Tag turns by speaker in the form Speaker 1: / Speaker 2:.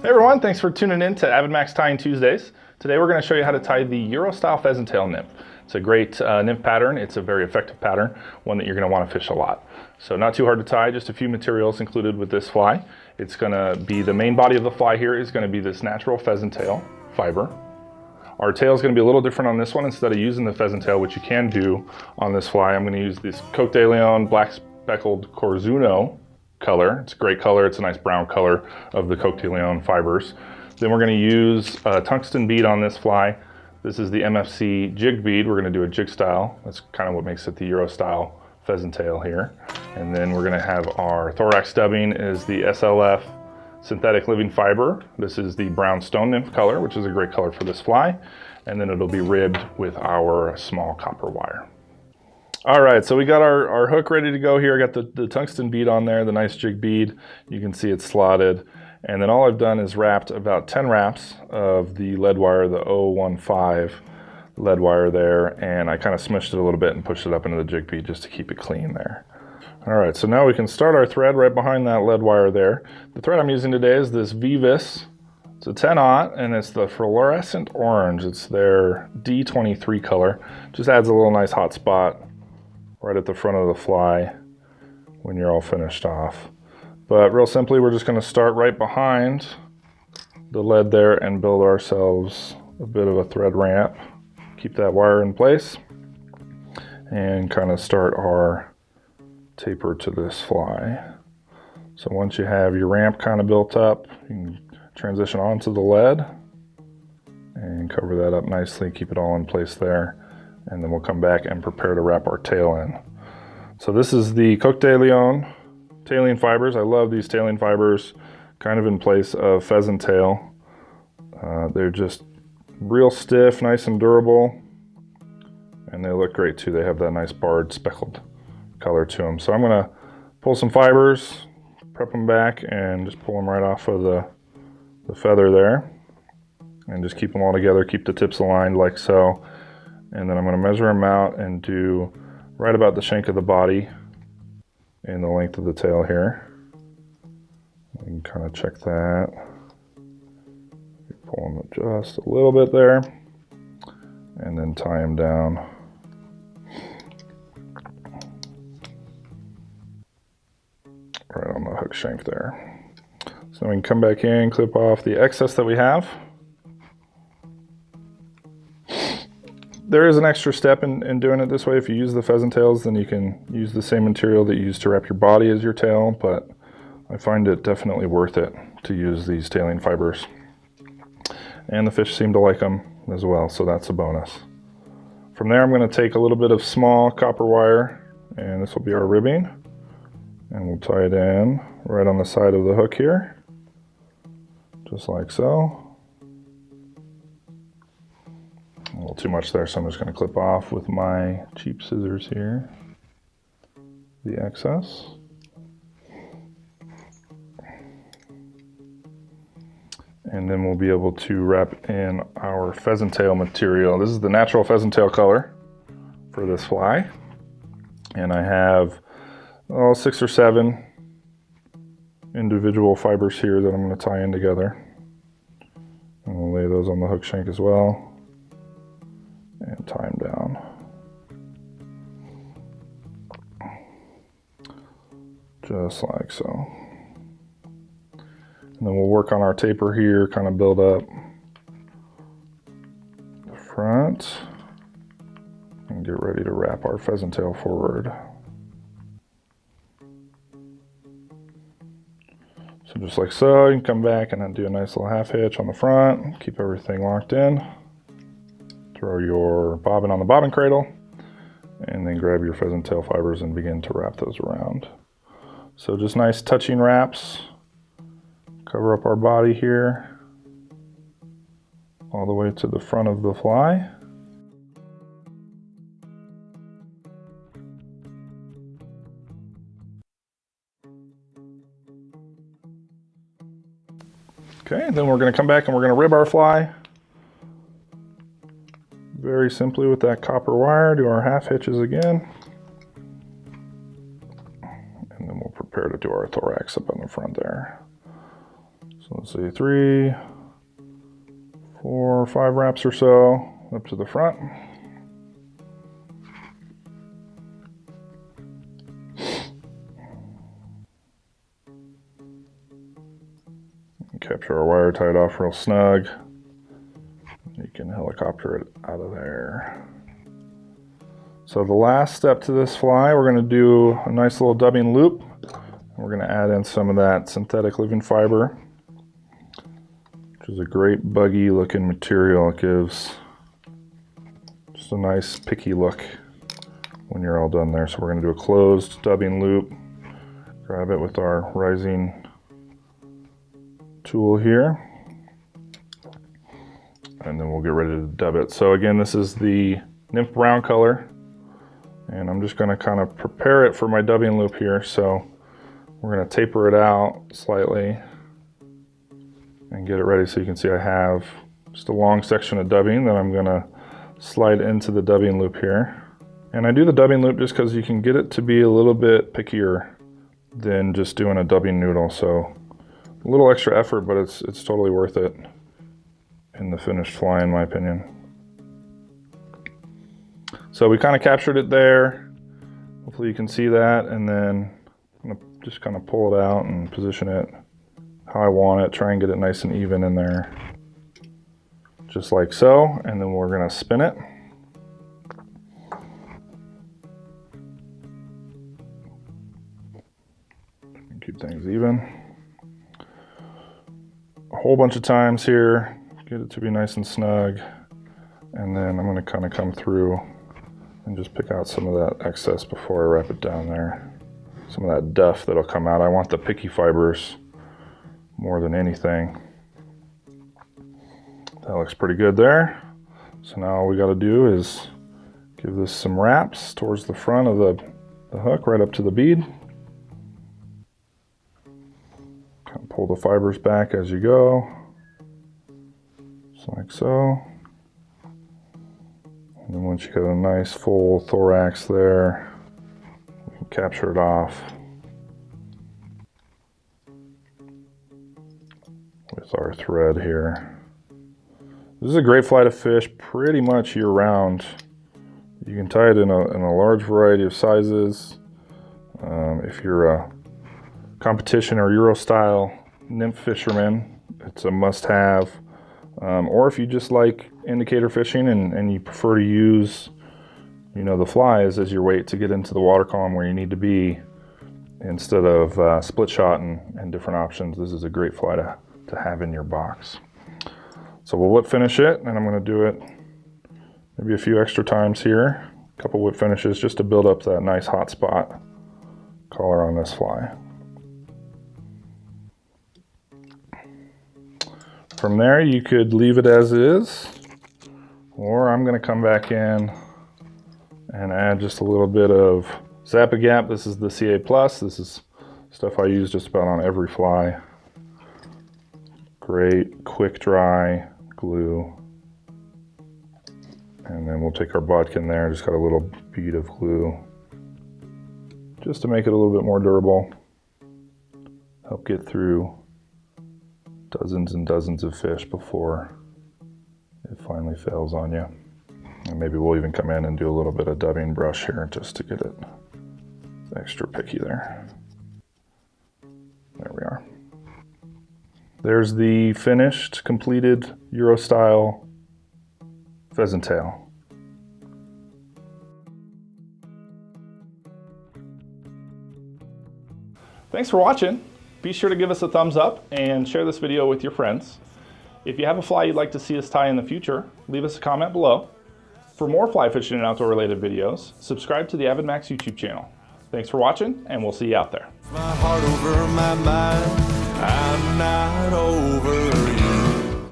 Speaker 1: Hey everyone, thanks for tuning in to AvidMax Tying Tuesdays. Today we're going to show you how to tie the Euro-style pheasant tail nymph. It's a great nymph pattern. It's a very effective pattern, one that you're going to want to fish a lot. So not too hard to tie, just a few materials included with this fly. It's going to be, the main body of the fly here is going to be this natural pheasant tail fiber. Our tail is going to be a little different on this one. Instead of using the pheasant tail, which you can do on this fly, I'm going to use this Coq de Leon black speckled Corzuno color. It's a great color. It's a nice brown color of the Coq de Leon fibers. Then we're going to use a tungsten bead on this fly. This is the MFC jig bead. We're going to do a jig style. That's kind of what makes it the Euro style pheasant tail here. And then we're going to have our thorax dubbing is the SLF synthetic living fiber. This is the brown stone nymph color, which is a great color for this fly. And then it'll be ribbed with our small copper wire. All right, so we got our hook ready to go here. I got the tungsten bead on there, the nice jig bead. You can see it's slotted. And then all I've done is wrapped about 10 wraps of the lead wire, the 015 lead wire there. And I kind of smushed it a little bit and pushed it up into the jig bead just to keep it clean there. All right, so now we can start our thread right behind that lead wire there. The thread I'm using today is this Vivis. It's a 10-aught, and it's the fluorescent orange. It's their D23 color. Just adds a little nice hot spot right at the front of the fly when you're all finished off. But real simply, we're just going to start right behind the lead there and build ourselves a bit of a thread ramp. Keep that wire in place and kind of start our taper to this fly. So once you have your ramp kind of built up, you can transition onto the lead and cover that up nicely, keep it all in place there. And then we'll come back and prepare to wrap our tail in. So this is the Coq de Leon tailing fibers. I love these tailing fibers, kind of in place of pheasant tail. They're just real stiff, nice and durable, and they look great too. They have that nice barred speckled color to them. So I'm gonna pull some fibers, prep them back, and just pull them right off of the feather there, and just keep them all together, keep the tips aligned like so. And then I'm going to measure them out and do right about the shank of the body and the length of the tail here. You can kind of check that. Pull them just a little bit there and then tie them down. Right on the hook shank there. So we can come back in, clip off the excess that we have. There is an extra step in doing it this way. If you use the pheasant tails, then you can use the same material that you use to wrap your body as your tail, but I find it definitely worth it to use these tailing fibers. And the fish seem to like them as well, so that's a bonus. From there, I'm going to take a little bit of small copper wire, and this will be our ribbing, and we'll tie it in right on the side of the hook here, just like so. A little too much there, so I'm just going to clip off with my cheap scissors here the excess. And then we'll be able to wrap in our pheasant tail material. This is the natural pheasant tail color for this fly. And I have 6 or 7 individual fibers here that I'm going to tie in together. And we'll lay those on the hook shank as well. And tie them down. Just like so. And then we'll work on our taper here, kind of build up the front and get ready to wrap our pheasant tail forward. So just like so, you can come back and then do a nice little half hitch on the front, keep everything locked in. Throw your bobbin on the bobbin cradle, and then grab your pheasant tail fibers and begin to wrap those around. So just nice touching wraps. Cover up our body here, all the way to the front of the fly. Okay, then we're going to come back and we're going to rib our fly. Very simply with that copper wire, do our half hitches again. And then we'll prepare to do our thorax up on the front there. So let's see, 3, 4, 5 wraps or so up to the front. Capture our wire tied off real snug. You can helicopter it out of there. So the last step to this fly, we're going to do a nice little dubbing loop. We're going to add in some of that synthetic living fiber, which is a great buggy looking material. It gives just a nice picky look when you're all done there. So we're going to do a closed dubbing loop. Grab it with our rising tool here, and then we'll get ready to dub it. So again, this is the nymph brown color, and I'm just going to kind of prepare it for my dubbing loop here. So we're going to taper it out slightly and get it ready. So you can see I have just a long section of dubbing that I'm going to slide into the dubbing loop here. And I do the dubbing loop just because you can get it to be a little bit pickier than just doing a dubbing noodle. So a little extra effort, but it's totally worth it in the finished fly, in my opinion. So we kind of captured it there. Hopefully you can see that, and then I'm gonna just kind of pull it out and position it how I want it. Try and get it nice and even in there, just like so. And then we're gonna spin it. Keep things even. A whole bunch of times here, get it to be nice and snug, and then I'm going to kind of come through and just pick out some of that excess before I wrap it down there. Some of that duff that'll come out. I want the picky fibers more than anything. That looks pretty good there. So now all we got to do is give this some wraps towards the front of the hook, right up to the bead. Pull the fibers back as you go, just like so. And then once you get a nice full thorax there, you can capture it off with our thread here. This is a great fly to fish pretty much year round. You can tie it in a large variety of sizes. If you're a competition or Euro style nymph fisherman, it's a must-have. Or if you just like indicator fishing and you prefer to use, the flies as your weight to get into the water column where you need to be, instead of split shot and different options, this is a great fly to have in your box. So we'll whip finish it, and I'm going to do it maybe a few extra times here, a couple whip finishes just to build up that nice hot spot color on this fly. From there, you could leave it as is, or I'm going to come back in and add just a little bit of Zap-A-Gap. This is the CA+. This is stuff I use just about on every fly. Great, quick dry glue. And then we'll take our bodkin there, just got a little bead of glue, just to make it a little bit more durable. Help get through dozens and dozens of fish before it finally fails on you. And maybe we'll even come in and do a little bit of dubbing brush here just to get it extra picky there. There we are. There's the finished, completed Euro style pheasant tail. Thanks for watching. Be sure to give us a thumbs up and share this video with your friends. If you have a fly you'd like to see us tie in the future, leave us a comment below. For more fly fishing and outdoor related videos, subscribe to the AvidMax YouTube channel. Thanks for watching, and we'll see you out there.
Speaker 2: My heart over my mind, I'm not over